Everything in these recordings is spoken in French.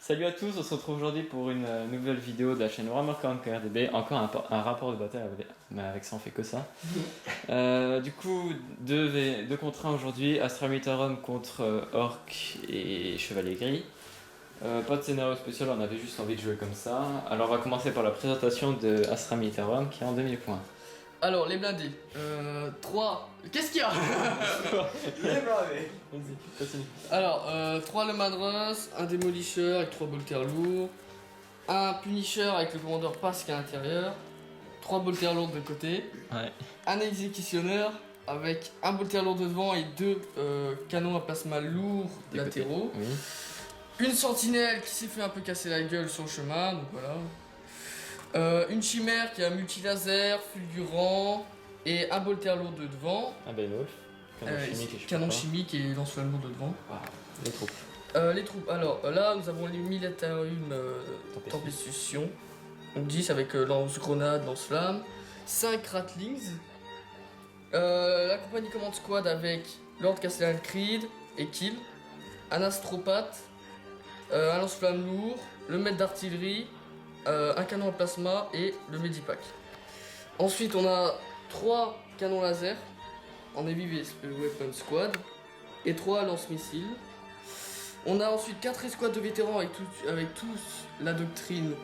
Salut à tous, on se retrouve aujourd'hui pour une nouvelle vidéo de la chaîne Warhammer 40k RDB. Encore un rapport de bataille, mais avec ça on fait que ça. Du coup, 2 contre 1 aujourd'hui, Astra Militarum contre Orc et Chevalier Gris. Pas de scénario spécial, on avait juste envie de jouer comme ça. Alors on va commencer par la présentation de Astra Militarum qui est en 2000 points. Alors, les blindés. 3. Qu'est-ce qu'il y a? Les blindés. Vas-y, continue. Alors, 3 le Madras, un démolisseur avec 3 bolters lourds, un Punisher avec le commandeur Pasque à l'intérieur, 3 bolters lourds de côté, Ouais. un exécutionneur avec un bolter lourd de devant et 2 canons à plasma lourds Des latéraux, côtés. Oui. une sentinelle qui s'est fait un peu casser la gueule sur le chemin, donc voilà. Une chimère qui a un multi-laser, fulgurant et un bolter lourd de devant. Un Beowulf. Canon chimique et lance-flamme lourd de devant. Wow. Les troupes. Les troupes, alors là nous avons les Militarium Tempestution. Donc 10 avec lance-grenade, lance-flamme. 5 Ratlings. La compagnie commande squad avec Lord Castellan Creed et Kill. Un astropathe. Un lance-flamme lourd. Le maître d'artillerie. Un canon à plasma et le Medipack. Ensuite on a 3 canons laser en Heavy Weapon Squad et 3 lance-missiles. On a ensuite 4 escouades de vétérans avec tous la doctrine,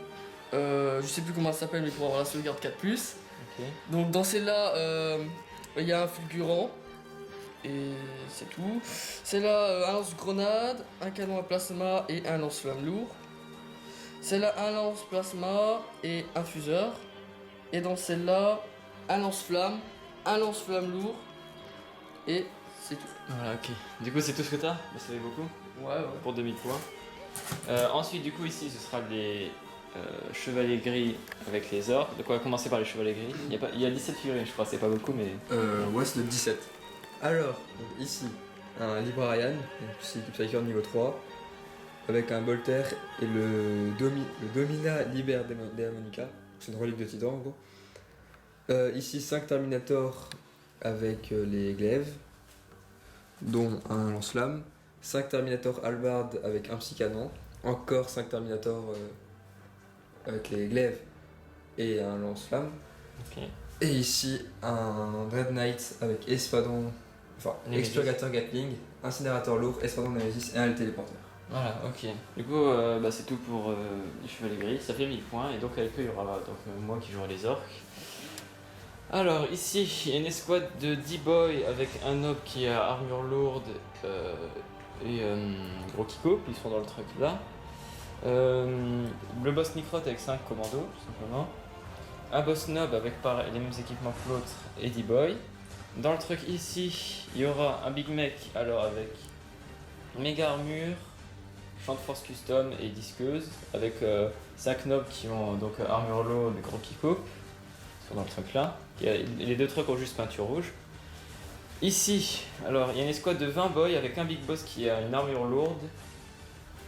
je sais plus comment elle s'appelle mais pour avoir la sauvegarde 4+. Ok. Donc dans celle-là, il y a un fulgurant et c'est tout. Celle-là, un lance-grenade, un canon à plasma et un lance-flamme lourd. Celle-là, un lance-plasma et un fuseur. Et dans celle-là, un lance-flamme lourd. Et c'est tout. Voilà, ok. Du coup, c'est tout ce que t'as? Bah, ça fait beaucoup. Ouais. Pour 2000 points. Ensuite, du coup, ici, ce sera les chevaliers gris avec les orques. Donc, on va commencer par les chevaliers gris. Il y a 17 figurines, je crois, c'est pas beaucoup, mais. Ouais, c'est le 17. Alors, donc ici, un Librarian, c'est l'équipe Psyker niveau 3, avec un Bolter et le Domina Liber Demonica, c'est une relique de Titan en gros. Ici, 5 Terminators avec les glaives, dont un lance-flamme. 5 Terminators Halberd avec un psy-canon. Encore 5 Terminators avec les glaives et un lance-flamme. Ok. Et ici, un Dread Knight avec espadon, enfin Nemesis. expurgateur Gatling, incinérateur lourd, espadon Nemesis et un téléporteur. Voilà, ok. Du coup, bah, c'est tout pour les chevaliers gris. Ça fait 1000 points. Et donc, avec eux, il y aura moi qui jouerai les orques. Alors, ici, il y a une escouade de D-Boy avec un nob qui a armure lourde et gros kiko. Ils sont dans le truc là. Le boss Nicrot avec 5 commandos, tout simplement. Un boss nob avec pareil, les mêmes équipements que l'autre et D-Boy. Dans le truc ici, il y aura un Big Mech alors avec méga armure, champ de force custom et disqueuse avec 5 nobs qui ont donc armure lourde et gros kiko. Ils sont dans le truc là. Les 2 trucs ont juste peinture rouge. Ici, alors il y a une escouade de 20 boys avec un big boss qui a une armure lourde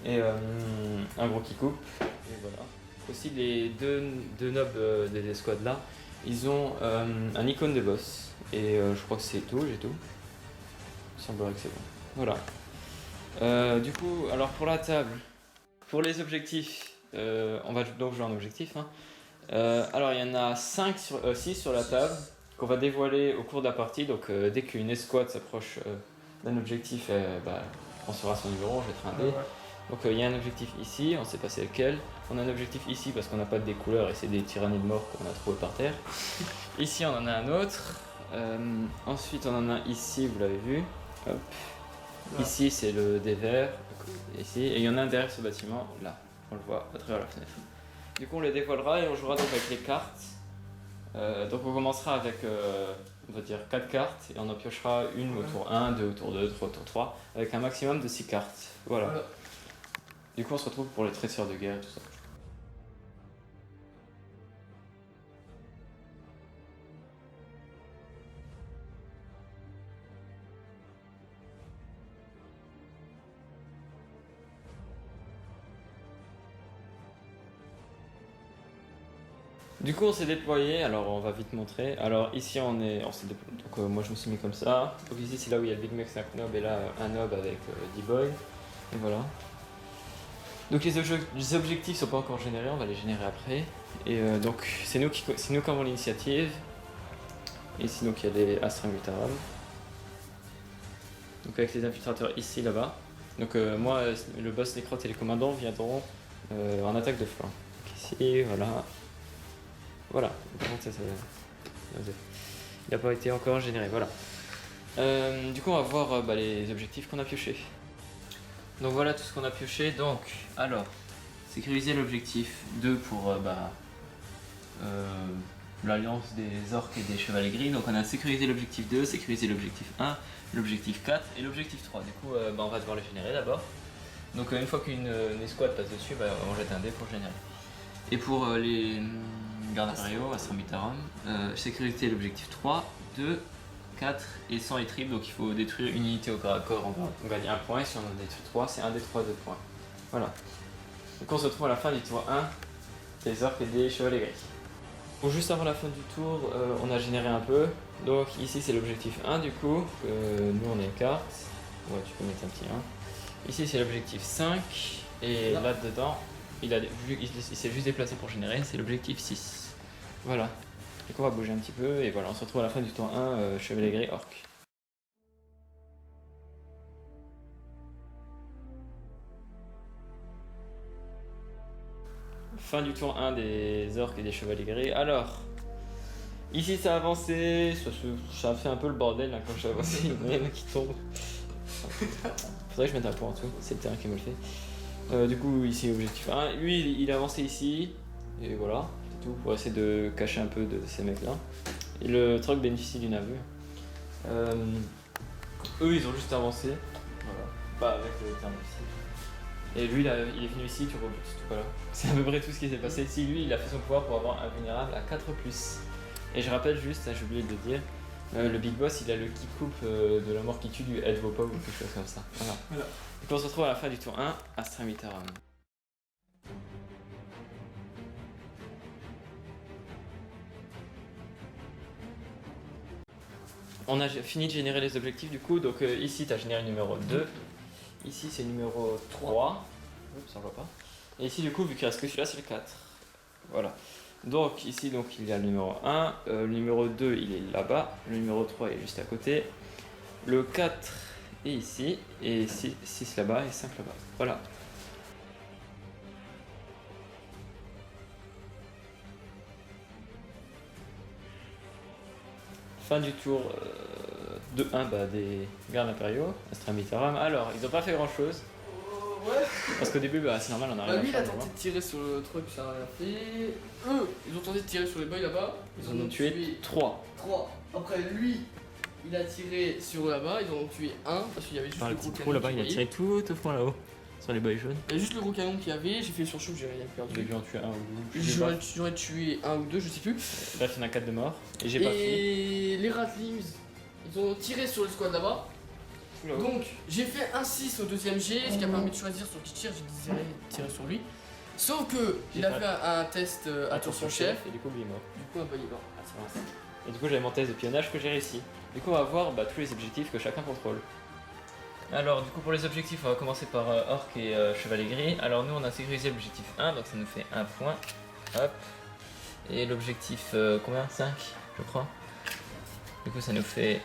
et un gros kiko. Et voilà. Aussi les deux nobs des escouades là, ils ont un icône de boss. Et je crois que c'est tout, j'ai tout. Il semblerait que c'est bon. Voilà. Du coup, alors pour la table, pour les objectifs, on va donc jouer en objectif. Hein. Alors il y en a 6 sur la table qu'on va dévoiler au cours de la partie. Donc dès qu'une escouade s'approche d'un objectif, on saura son numéro, je vais être un dé. Donc il y a un objectif ici, on sait pas c'est lequel. On a un objectif ici parce qu'on n'a pas de découleur et c'est des tyrannies de mort qu'on a trouvé par terre. Ici on en a un autre. Ensuite on en a un ici, vous l'avez vu. Hop. Là. Ici c'est le dé vert. Ici. Et il y en a un derrière ce bâtiment, là. On le voit à travers la fenêtre. Du coup on les dévoilera et on jouera donc avec les cartes. Donc on commencera avec on va dire 4 cartes et on en piochera une au tour 1, 2 au tour 2, 3 au tour 3 avec un maximum de 6 cartes. Voilà. Du coup on se retrouve pour les traités de guerre et tout ça. Du coup on s'est déployé, alors on va vite montrer. Alors ici on s'est déployé, donc moi je me suis mis comme ça. Donc ici c'est là où il y a le Big Mech 5 nob et là un nob avec D-Boy. Et voilà. Donc les objectifs sont pas encore générés, on va les générer après. Et donc c'est nous qui avons l'initiative. Ici donc il y a les Astrangutarum. Donc avec les infiltrateurs ici, là-bas. Donc moi, le boss Necroth et les commandants viendront en attaque de flanc. Donc ici, voilà. Voilà. Par contre, il n'a pas été encore généré, voilà. Du coup on va voir les objectifs qu'on a piochés. Donc voilà tout ce qu'on a pioché. Donc alors, sécuriser l'objectif 2 pour l'alliance des orques et des chevaliers gris. Donc on a sécurisé l'objectif 2, sécurisé l'objectif 1, l'objectif 4 et l'objectif 3. Du coup on va devoir les générer d'abord. Donc une fois qu'une escouade passe dessus, on jette un dé pour le générer. Et pour les gardes impériaux, Astrambitarum, sécurité l'objectif 3, 2, 4 et 100 et triple, donc il faut détruire une unité au corps à corps, on gagne 1 point, et si on en détruit 3, c'est 1 des 3 2 points. Voilà. Donc on se retrouve à la fin du tour 1, des orques et des chevaliers gris. Bon, juste avant la fin du tour, on a généré un peu, donc ici c'est l'objectif 1 du coup, nous on a une carte, ouais tu peux mettre un petit 1. Ici c'est l'objectif 5, et là-dedans, il s'est juste déplacé pour générer, c'est l'objectif 6. Voilà. Donc on va bouger un petit peu et voilà, on se retrouve à la fin du tour 1, chevalier gris orc. Fin du tour 1 des orques et des chevaliers gris. Alors, ici ça a avancé, ça a fait un peu le bordel là, quand j'ai avancé, il y en a qui tombent. Faudrait que je mette un point en dessous, c'est le terrain qui me le fait. Du coup ici objectif 1, lui il a avancé ici, et voilà. Pour essayer de cacher un peu de ces mecs là. Et le truc bénéficie d'une aveu. Eux ils ont juste avancé. Voilà. Pas avec le terme ici. Et lui il est venu ici, tu rebootes. Voilà. C'est à peu près tout ce qui s'est passé. Si lui il a fait son pouvoir pour avoir invulnérable à 4+. Et je rappelle juste, j'ai oublié de le dire, le big boss il a le qui coupe de la mort qui tue du aide vos pauvres ou quelque chose comme ça. Voilà. Donc on se retrouve à la fin du tour 1, Astrangutarum. On a fini de générer les objectifs du coup, donc ici tu as généré le numéro 2, ici c'est le numéro 3, oups on voit pas, et ici du coup vu qu'il reste que celui-là c'est le 4, voilà. Donc ici donc, il y a le numéro 1, le numéro 2 il est là-bas, le numéro 3 est juste à côté, le 4 est ici, et 6 là-bas et 5 là-bas, voilà. Fin du tour 2-1 des gardes impériaux, Astrambitarum. Alors, ils ont pas fait grand chose. Ouais. Parce qu'au début, c'est normal, on a rien à lui, il a faire. tenté de tirer sur le truc, ça a rien fait. Eux, ils ont tenté de tirer sur les boys là-bas. Ils en ont tué 3. Après, lui, il a tiré sur là-bas. Ils en ont tué 1 parce qu'il y avait juste Par le le petit gros trou canon. là-bas, il a tiré tout au fond là-haut. Sur les boys jaunes. Il y a juste le gros canon qu'il y avait. J'ai fait le surchauffe, j'ai rien J'ai perdu. dû en tuer un ou deux. J'aurais tué 1 ou 2, je sais plus. Là, il y en a 4 de morts. Et j'ai pas fait. Et les Ratlings, ils ont tiré sur le squad là-bas. Donc j'ai fait un 6 au deuxième jet, ce qui a permis de choisir sur qui tire, j'ai désiré tirer sur lui. Sauf que il a fait un test à tour son chef. Et du coup, lui est mort. Du coup, il est mort. Et du coup, j'avais mon test de pionnage que j'ai réussi. Du coup, on va voir tous les objectifs que chacun contrôle. Alors, du coup, pour les objectifs, on va commencer par orc et chevalier gris. Alors, nous, on a sécurisé l'objectif 1, donc ça nous fait 1 point. Hop. Et l'objectif, combien 5, je crois. Du coup, ça nous fait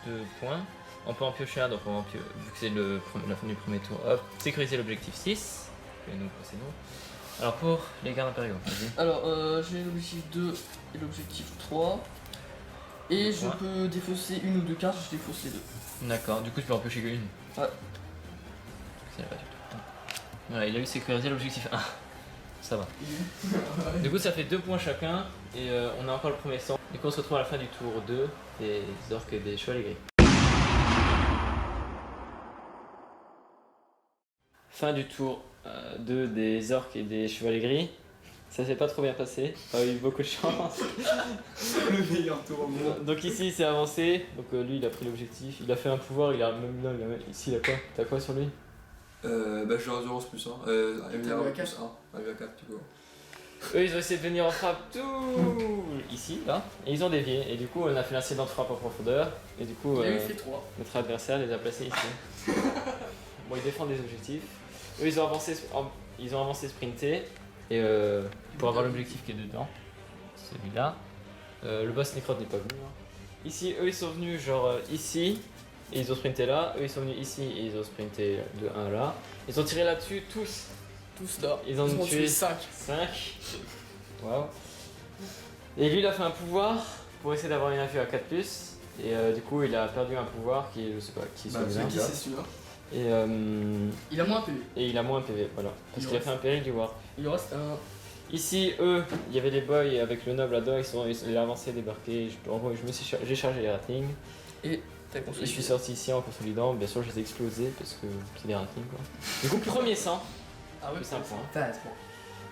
2 points. On peut en piocher un, donc on va vu que c'est la fin du premier tour. Hop, sécuriser l'objectif 6. Et nous procédons. Alors, pour les gardes impériaux, vas-y. Alors, j'ai l'objectif 2 et l'objectif 3. Et je peux défausser une ou deux cartes, je défausse les deux. D'accord, du coup, tu peux en piocher qu'une. Ouais. Voilà, il a eu sécurisé l'objectif 1. Ça va. Du coup, ça fait 2 points chacun. Et on a encore le premier sang. Du coup, on se retrouve à la fin du tour 2 des orques et des chevaliers gris. Fin du tour 2 des orques et des chevaliers gris. Ça s'est pas trop bien passé, pas eu beaucoup de chance. Le meilleur tour au monde. Donc ici il s'est avancé, donc lui il a pris l'objectif, il a fait un pouvoir, il a même là, ici il a quoi? T'as quoi sur lui? Je suis à 0 plus 1, 1,4 plus 1, 1,4 du coup. Eux ils ont essayé de venir en frappe tout ici, là, et ils ont dévié, et du coup on a fait l'incident de frappe en profondeur, et du coup Il a eu fait 3. notre adversaire les a placés ici. Bon, ils défendent des objectifs. Eux, ils ont avancé sprinté. Et pour avoir l'objectif qui est dedans, celui-là. Le boss Necrot n'est pas venu. Hein. Ici, eux, ils sont venus genre ici. Et ils ont sprinté là. Eux, ils sont venus ici et ils ont sprinté de 1 là. Ils ont tiré là-dessus tous. Tous là. Ils en ont tué 5. 5. Waouh. Et lui, il a fait un pouvoir pour essayer d'avoir une infuse à 4+. Et du coup, il a perdu un pouvoir qui est, je sais pas, qui est celui-là. Qui c'est celui-là? Et il a moins PV. Et il a moins PV, voilà. Parce qu'il a fait un péril du war. Il en reste un. Ici, eux, il y avait les boys avec le noble là-dedans, ils ont avancé, débarqué. J'ai chargé les ratlings. Et je suis sorti ici en consolidant. Bien sûr, je les ai explosés parce que c'est des ratlings quoi. Du coup, premier sang. Ah ouais, c'est un point. Bon.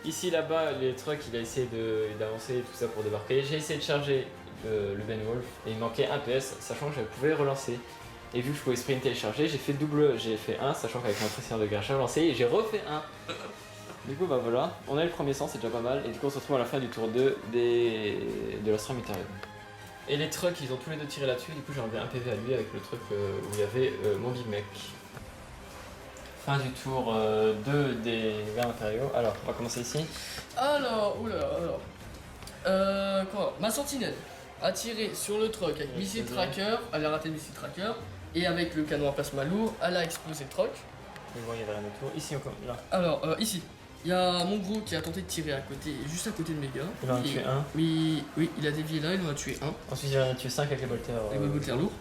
Ici, là-bas, les trucks, il a essayé d'avancer tout ça pour débarquer. J'ai essayé de charger le Ben Wolf et il manquait un PS, sachant que je pouvais relancer. Et vu que je pouvais sprinter et charger, j'ai fait 1, sachant qu'avec mon pressionnaire de guerre, j'ai relancé et j'ai refait 1. Du coup, bah voilà, on a eu le premier sang, c'est déjà pas mal. Et du coup, on se retrouve à la fin du tour 2 de l'Astra Mytarium. Et les trucks, ils ont tous les deux tiré là-dessus. Du coup, j'ai enlevé un PV à lui avec le truc où il y avait mon Big Mech. Fin du tour 2 des verts matériaux. Alors, on va commencer ici. Alors, quoi, ma sentinelle a tiré sur le truck avec missile tracker, elle a raté le missile tracker, et avec le canon à plasma lourd, elle a explosé le truck. Et bon, il y avait rien autour. Ici, là. Alors, ici, il y a mon gros qui a tenté de tirer à côté, juste à côté de mes gars. Il en a tué un. Oui, il a dévié là, il en a tué un. Ensuite, il en a tué 5 avec les bolters. Avec les bolters lourds.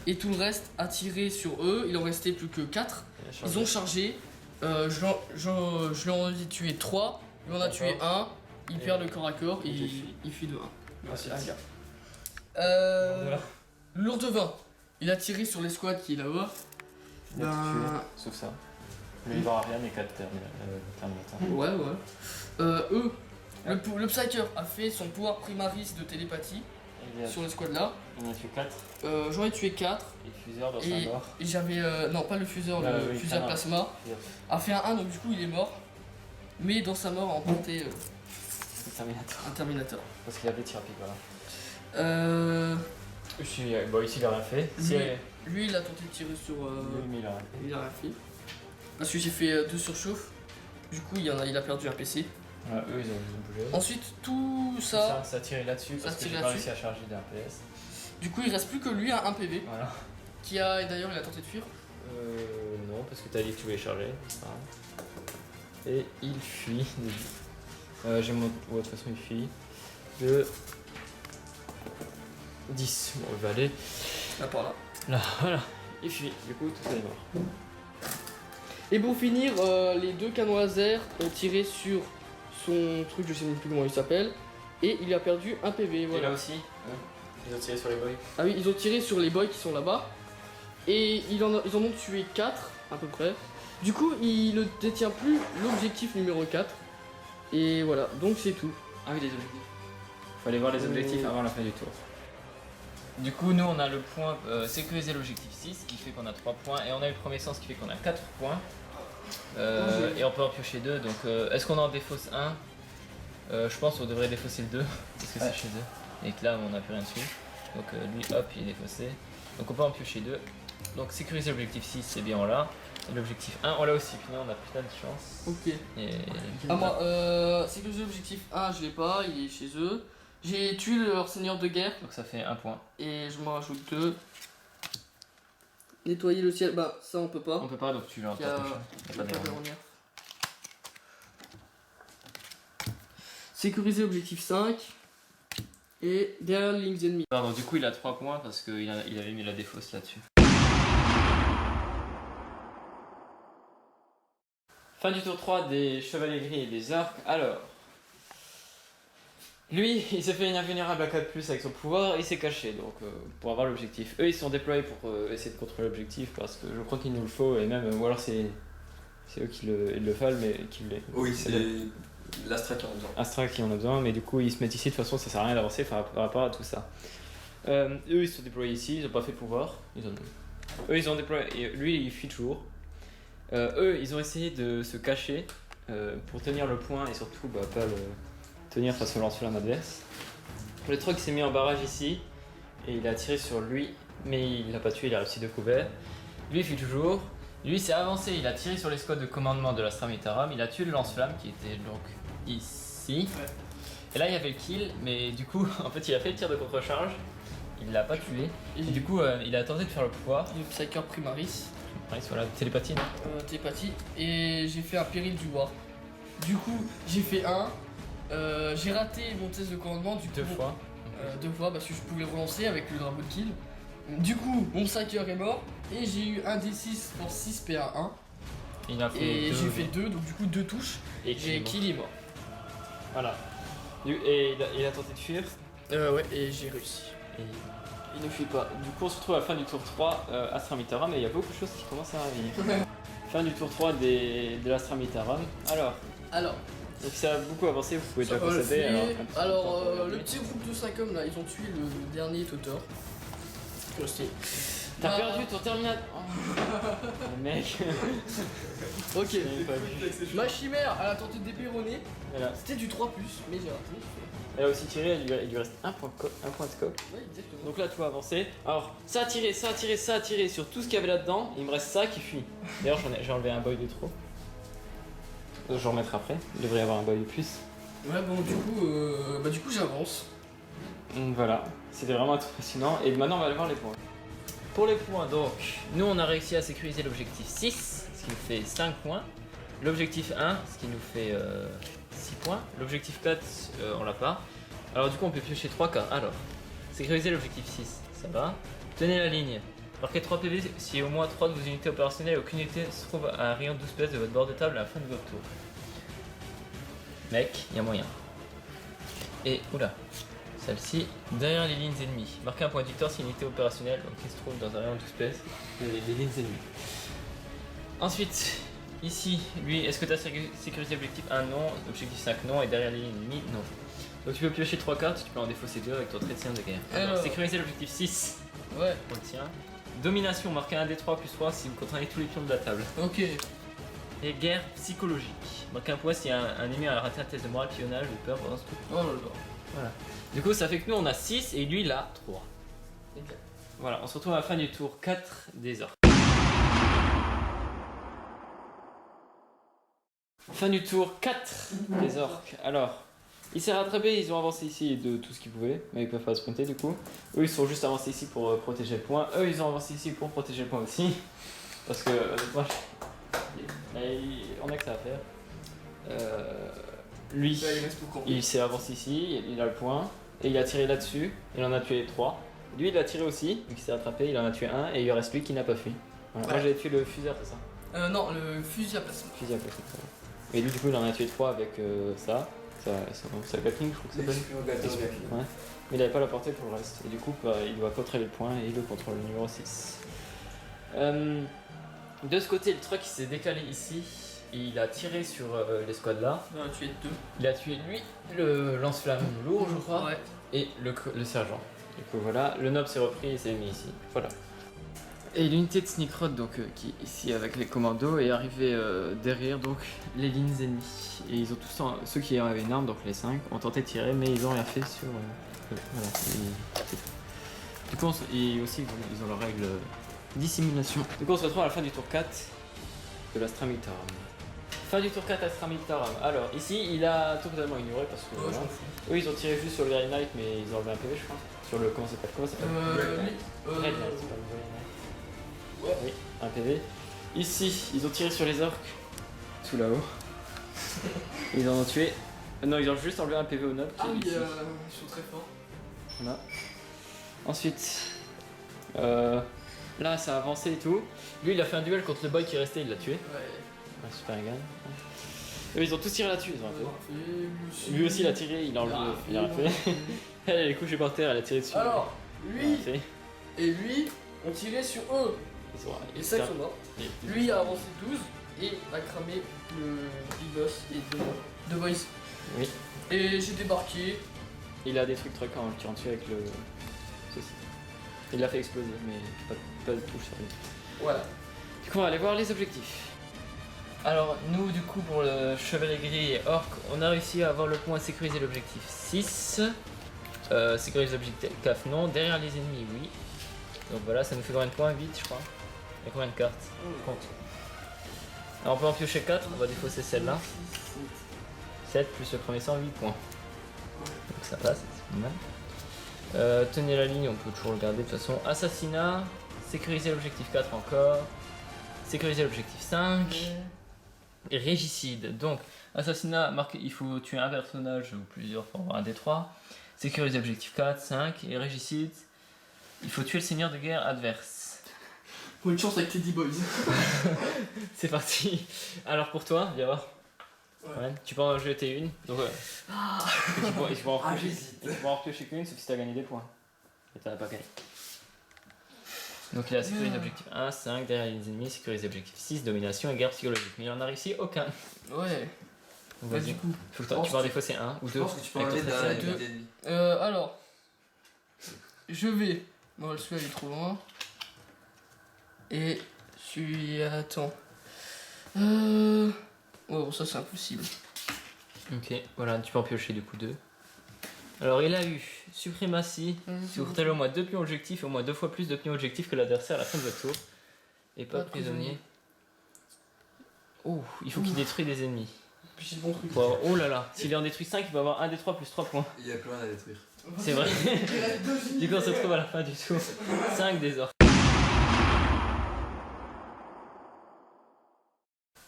Et tout le reste a tiré sur eux, il en restait plus que 4. Ils ont chargé, je lui en ai tué 3, il en a tué 1, il perd le corps à corps et il fuit de 1. Merci. Lourd de 20, il a tiré sur l'escouade qui est là-bas. Il a tout tué, sauf ça. Le Librarian et 4 Terminator. Ouais. Le Psyker a fait son pouvoir primaris de télépathie sur l'escouade là. Il en a tué 4. J'en ai tué 4. Et le fuseur dans sa mort. Et j'avais. Non, pas le fuseur, le fuseur plasma. A fait un 1, donc du coup il est mort. Mais dans sa mort a emporté un Terminator. Parce qu'il avait tir rapide, voilà. Ici il a rien fait. Lui il a tenté de tirer sur. Mais il a rien fait. Parce que j'ai fait 2 surchauffes. Du coup il a perdu un PC. Eux ils ont bougé. Ensuite tout ça. Ça a tiré là-dessus parce que j'ai pas réussi à charger d'un PS. Du coup il reste plus que lui à 1 PV. Voilà. Et d'ailleurs il a tenté de fuir. Non, parce que t'as dit que tu voulais charger. Et il fuit. J'ai mon. Ouais, de toute façon il fuit. De 10. Bon, il va aller. Là par là. Là, voilà. Il fuit. Du coup, tout ça est mort. Et pour finir, les 2 canons laser ont tiré sur son truc, je sais même plus comment il s'appelle. Et il a perdu un PV. Voilà. Et là aussi ils ont tiré sur les boys. Ah oui, ils ont tiré sur les boys qui sont là-bas. Et ils en ont tué 4 à peu près. Du coup, il ne détient plus l'objectif numéro 4. Et voilà, donc c'est tout. Ah oui, les objectifs. Fallait voir les objectifs avant la fin du tour. Du coup, nous on a le point sécuriser l'objectif 6, ce qui fait qu'on a 3 points. Et on a eu le premier sens, ce qui fait qu'on a 4 points. Et on peut en piocher 2. Donc, est-ce qu'on en défausse 1 Je pense qu'on devrait défausser le 2, parce que c'est chez eux. Et que là, on n'a plus rien dessus. Donc, lui, hop, il est défaussé. Donc, on peut en piocher 2. Donc, sécuriser l'objectif 6, c'est bien, on l'a. Et l'objectif 1, on l'a aussi. Puis on a plein de chance. Ok. Moi, sécuriser l'objectif 1, je l'ai pas, il est chez eux. J'ai tué leur seigneur de guerre. Donc, ça fait 1 point. Et je m'en rajoute 2. Nettoyer le ciel, bah ça on peut pas. On peut pas, donc tu l'as en pas d'erreur. Sécuriser objectif 5. Et derrière les lignes ennemies. Pardon, du coup il a 3 points parce qu'il avait mis la défausse là-dessus. Fin du tour 3 des chevaliers gris et des arcs. Alors, lui, il s'est fait une invulnérable à 4+, avec son pouvoir, il s'est caché donc pour avoir l'objectif. Eux, ils sont déployés pour essayer de contrôler l'objectif parce que je crois qu'il nous le faut, et même, ou alors c'est eux qui le fallent, mais qui le. Oui, c'est l'Astra qui en a besoin. Astra qui en a besoin, mais du coup, ils se mettent ici, de toute façon, ça sert à rien d'avancer par rapport à tout ça. Eux, ils sont déployés ici, ils n'ont pas fait pouvoir. Eux, ils ont déployé, et lui, il fuit toujours. Eux, ils ont essayé de se cacher pour tenir le point et surtout pas le tenir face au lance-flamme adverse. Le truc s'est mis en barrage ici et il a tiré sur lui, mais il l'a pas tué, il a réussi de couvert. Lui il fuit toujours. Lui s'est avancé, il a tiré sur les squads de commandement de l'Astra Militarum, il a tué le lance-flamme qui était donc ici. Ouais. Et là il y avait le kill, mais du coup en fait il a fait le tir de contre-charge, il l'a pas tué. Et du coup il a tenté de faire le pouvoir. Le Psyker Primaris, Voilà, télépathie. Non télépathie, et j'ai fait un péril du war. Du coup, j'ai fait un. J'ai raté mon test de commandement du coup, Deux fois. 2 fois parce que je pouvais relancer avec le drapeau de kill. Du coup, mon Psyker est mort et j'ai eu un D6 pour 6 PA1. Il a fait Et deux, j'ai fait 2, donc du coup 2 touches. et J'ai kill. kill est mort. Voilà. Et il a tenté de fuir. Ouais, et j'ai réussi. Et il ne fuit pas. Du coup, on se retrouve à la fin du tour 3 Astra Militarum, mais il y a beaucoup de choses qui commencent à arriver. Fin du tour 3 de l'Astra Militarum. Alors, donc ça a beaucoup avancé, vous pouvez déjà constater. Alors, le petit groupe de 5 hommes là, ils ont tué le dernier Totor. T'as perdu ton terminateur. Le mec. Ok. J'ai même pas vu. Ma chimère, elle a tenté de dépéronner. Voilà. C'était du 3+, mais j'ai raté. Elle a aussi tiré, il lui reste un point de scope. Ouais, exactement. Donc là, tout a avancé. Alors, ça a tiré, ça a tiré, ça a tiré sur tout ce qu'il y avait là-dedans. Il me reste ça qui fuit. D'ailleurs, j'ai enlevé un boy de trop. Je vais en remettre après. Il devrait y avoir un boy de plus. Ouais, bon, du coup, j'avance. Donc voilà, c'était vraiment impressionnant. Et maintenant, on va aller voir les points. Pour les points, donc, nous on a réussi à sécuriser l'objectif 6, ce qui nous fait 5 points. L'objectif 1, ce qui nous fait 6 points. L'objectif 4, on l'a pas. Alors du coup, on peut piocher 3 cas. Alors, sécuriser l'objectif 6, ça va. Tenez la ligne. Marquez 3 PV si au moins 3 de vos unités opérationnelles et aucune unité se trouve à un rayon de 12 PS de votre bord de table à la fin de votre tour. Mec, il y a moyen. Et, oula. Celle-ci, derrière les lignes ennemies. Marquez un point de victoire si une unité opérationnelle qui se trouve dans un rayon de 12 PS des lignes ennemies. Ensuite, ici, lui, est-ce que tu as sécurisé l'objectif 1? Non. Objectif 5? Non. Et derrière les lignes ennemies? Non. Donc tu peux piocher 3 cartes, tu peux en défausser 2 avec ton trait de sien de guerre. Alors, sécuriser l'objectif 6. Ouais. On le tient. Domination, marquez un D3 plus 3 si vous contrôlez tous les pions de la table. Ok. Et guerre psychologique. Marquez un point si un ennemi a raté un test de morale, pionnage ou peur pendant ce tour. Oh là là. Voilà. Du coup, ça fait que nous on a 6 et lui il a 3. Exact. Voilà, on se retrouve à la fin du tour 4 des orques. Fin du tour 4 des orques. Alors, il s'est rattrapé, ils ont avancé ici de tout ce qu'ils pouvaient, mais ils peuvent pas sprinter du coup. Eux ils sont juste avancés ici pour protéger le point. Eux ils ont avancé ici pour protéger le point aussi. Parce que moi, on a que ça à faire. Lui, Là, il reste pour combien? il s'est avancé ici, il a le point, et il a tiré là-dessus, il en a tué 3. Lui il a tiré aussi, donc il s'est rattrapé, il en a tué un, et il reste lui qui n'a pas fui. Voilà. Ouais. Moi j'ai tué le fuseur, c'est ça? Non, le fusil à placement. Fusil à placement. Et lui du coup il en a tué 3 avec sa gatling, je crois que c'est bon. Ouais. Mais il avait pas la portée pour le reste, et du coup bah, il doit contrôler le point, et il le contrôle le numéro 6. De ce côté, le truc il s'est décalé ici. Il a tiré sur les squads là. On a tué 2. Il a tué lui, le lance-flamme lourd, je crois, Ouais. et le sergent. Du coup, voilà, le noble s'est repris et s'est mis ici. Voilà. Et l'unité de Sneakrod, donc qui est ici avec les commandos, est arrivée derrière donc les lignes ennemies. Et ils ont tous, ceux qui avaient une arme, donc les 5, ont tenté de tirer, mais ils ont rien fait sur. Voilà. Du coup, et aussi ils ont leur règle dissimulation. Du coup, on se retrouve à la fin du tour 4 de l'Astra Militarum. Fin du tour 4 Astra Militarum. Alors, ici, il a totalement ignoré parce que. Ouais, voilà. je m'en fous. Eux, ils ont tiré juste sur le Grey Knight, mais ils ont enlevé un PV, je crois. Sur le. Comment ça s'appelle? Red Knight, c'est pas le Grey Knight. Ouais. Oui, un PV. Ici, ils ont tiré sur les orques. Tout là-haut. Ils en ont tué. Non, ils ont juste enlevé un PV au noble. Ah oui, ici. ils sont très forts. Voilà. Ensuite, là ça a avancé et tout. Lui il a fait un duel contre le boy qui restait, il l'a tué. Ouais. Ouais, super égal. Eux ils ont tous tiré là-dessus, ils ont un peu. Lui Lui aussi il a tiré, il a enlevé. Il a rien fait. Elle est couchée par terre, elle a tiré dessus. Alors, Il a lui rien fait. et lui ont tiré sur eux. Ils ont- Et 5 sont morts. Et- Lui a avancé 12 et a cramé le Big Boss et deux boys. Oui. Et j'ai débarqué. Il a détruit le truc en le tirant dessus avec le. Ceci. Il l'a fait exploser, mais pas de touche sur lui. Voilà. Du coup, on va aller voir les objectifs. Alors, nous, du coup, pour le chevalier gris et orc, on a réussi à avoir le point à sécuriser l'objectif 6. Sécuriser l'objectif 4, non. Derrière les ennemis, oui. Donc voilà, ça nous fait combien de points? 8, je crois. Il y a combien de cartes? Compte. Alors on peut en piocher 4, on va défausser celle-là. 7 plus le premier sang, 8 points. Donc ça passe, c'est pas mal. Tenez la ligne, on peut toujours le garder de toute façon. Assassinat, sécuriser l'objectif 4 encore. Sécuriser l'objectif 5. Et régicide. Donc, assassinat, marqué, il faut tuer un personnage ou plusieurs pour avoir un D3. Sécuriser l'objectif 4, 5. Et régicide, il faut tuer le seigneur de guerre adverse. Bonne chance avec Teddy Boys. C'est parti. Alors pour toi, viens voir. Ouais. Ouais, tu peux en jeter une. Donc, tu peux en repiocher qu'une, sauf si tu as gagné des points. Et tu n'as pas gagné. Donc il a sécurisé l'objectif 1, 5, derrière les ennemis, sécurisé l'objectif 6, domination et guerre psychologique. Mais il en a réussi aucun. Ouais. Donc, Bah, vas-y. du coup. Faut que tu vas en défausser un ou Je deux. pense que tu peux avec enlever ton derrière trait. les deux. unités ennemies. Alors. Je vais. Bon, celui-là il est trop loin. Et celui. Attends. Oh, bon, ça c'est impossible. Ok, voilà, tu peux en piocher du coup 2. Alors il a eu suprématie. Si vous comptez au moins 2 pions objectifs et au moins 2 fois plus de pions objectifs que l'adversaire à la fin de votre tour. Et pas Pas de prisonnier. Oh, il faut qu'il détruise des ennemis. Puis c'est le bon truc. Bon, oh là là, s'il en détruit 5, il va avoir 1 des 3 plus 3 points. Il y a plus rien à détruire. C'est vrai. Il reste 2 Du coup on se retrouve à la fin du tour. 5 des orques.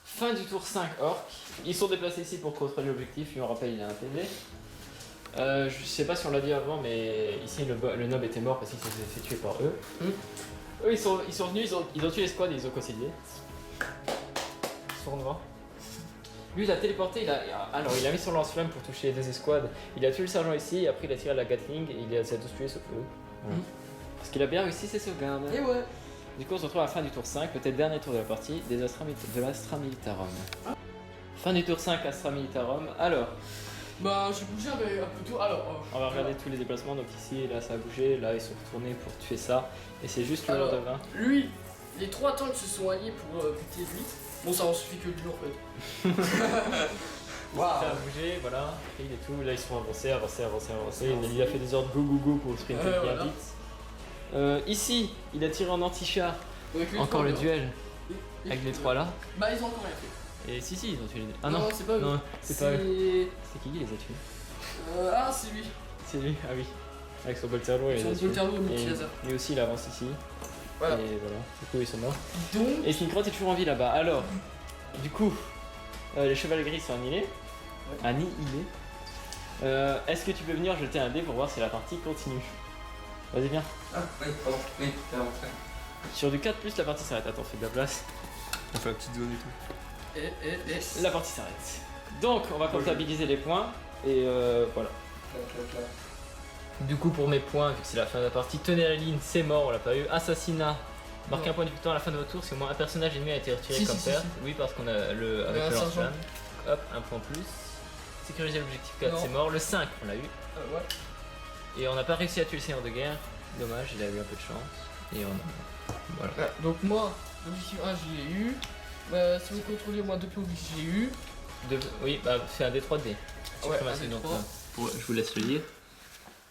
Fin du tour 5 orques. Ils sont déplacés ici pour contrôler l'objectif. Je me rappelle, il a un PV. Je sais pas si on l'a dit avant, mais ici le noble était mort parce qu'il s'est fait tuer par eux. Eux ils sont venus, ils ont tué les squads et ils ont concilié. Sournois. Lui il a téléporté, alors il a mis son lance-flamme pour toucher les deux escouades. Il a tué le sergent ici, après il a tiré à la Gatling et il les a tous tués sauf eux. Voilà. Parce qu'il a bien réussi ses sauvegardes. Et ouais. Du coup on se retrouve à la fin du tour 5, peut-être dernier tour de la partie, de l'Astra Militarum. Fin du tour 5, Astra Militarum. Alors, Bah, j'ai bougé un peu tôt. Alors. on va regarder tous les déplacements. Donc ici et là ça a bougé, là ils sont retournés pour tuer ça. Et c'est juste le Alors, jour de 20. Lui, les 3 tanks se sont alliés pour buter lui. Bon, ça en suffit que lui en fait. Ça a bougé, voilà, il et tout, là ils sont avancés. Il a fait des ordres go pour sprinter bien voilà. vite. Ici, il a tiré en anti-char, Avec les encore trois, le là. duel Et- avec les trois là. Bah, ils ont encore rien fait. Et si, ils ont tué les deux. Ah non, c'est pas eux. non, c'est pas eux. C'est qui les a tués? Ah, c'est lui. C'est lui, ah oui. Avec son bolterlo et Sur les le a tués. Volterlo au Et multi-laser. lui aussi il avance ici. Voilà. Et voilà, du coup ils sont morts. Donc, Et Snikrot est toujours en vie là-bas. Alors, du coup, les chevaliers gris sont annihilés. Est-ce que tu peux venir jeter un dé pour voir si la partie continue? Vas-y, viens. Ah, oui, pardon. Oui, t'es rentré. Sur du 4+, la partie s'arrête. Attends, fais de la place. On fait la petite zone et tout. La partie s'arrête. Donc, on va comptabiliser les points. Et voilà. Du coup, pour mes points, vu que c'est la fin de la partie, tenez la ligne, c'est mort, on l'a pas eu. Assassinat, marquez un point de victoire à la fin de votre tour si au moins un personnage ennemi a été retiré Si, comme si, perte. Oui, parce qu'on a le avec un le sergent. lance-flamme. Hop, un point plus. Sécuriser l'objectif 4, Non. c'est mort. Le 5, on l'a eu. ouais. Et on n'a pas réussi à tuer le seigneur de guerre. Dommage, il a eu un peu de chance. Et on a... Voilà. Voilà. Donc, moi, l'objectif 1, je l'ai eu. Si vous contrôlez au moins 2 pions, je l'ai eu. Oui, bah fais un D3D. Ouais, Suprématie, un donc, D3. je vous laisse le lire.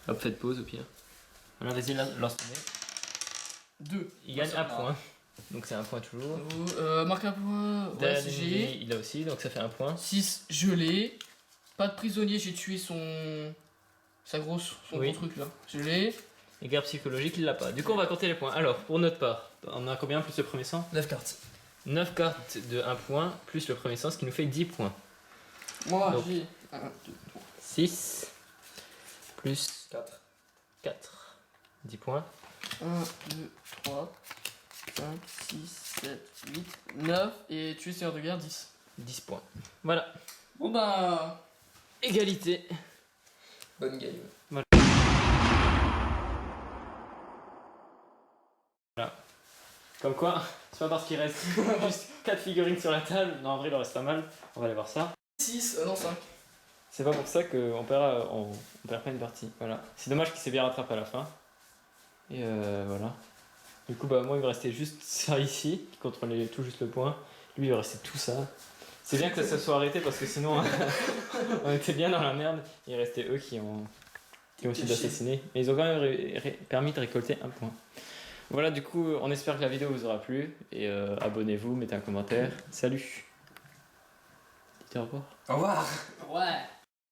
Hop, faites pause au pire. Voilà, vas-y, lance ton dé. 2. Il gagne un point. Donc c'est un point toujours. Marque un point. Ouais, Derrière c'est l'ennemi, G. il a aussi, donc ça fait un point. 6, je l'ai. Pas de prisonnier, j'ai tué son Oui. gros truc là. Je l'ai. Et guerre psychologique, il l'a pas. Du coup, on va compter les points. Alors, pour notre part, on a combien plus le premier sang? 9 cartes. 9 cartes de 1 point, plus le premier sang, ce qui nous fait 10 points. Moi, Donc. j'ai 1, 2, 6 plus 4. 4. 10 points. 1, 2, 3, 5, 6, 7, 8, 9. Et tuer seigneur de guerre, 10. 10 points. Voilà. Bon bah. Égalité. Bonne game. Comme quoi, c'est pas parce qu'il reste juste 4 figurines sur la table. Non, en vrai, il en reste pas mal. On va aller voir ça. 6, non 5. C'est pas pour ça qu'on perd, on perd pas une partie. Voilà. C'est dommage qu'il s'est bien rattrapé à la fin. Et voilà. Du coup, bah, moi, il me restait juste ça ici, qui contrôlait tout juste le point. Lui, il me restait tout ça. C'est bien que ça se soit arrêté parce que sinon, on était bien dans la merde. Il restait eux qui ont aussi assassiné. Mais ils ont quand même permis de récolter un point. Voilà, du coup, on espère que la vidéo vous aura plu. Et abonnez-vous, mettez un commentaire. Salut! dis au revoir. Au revoir. Ouais.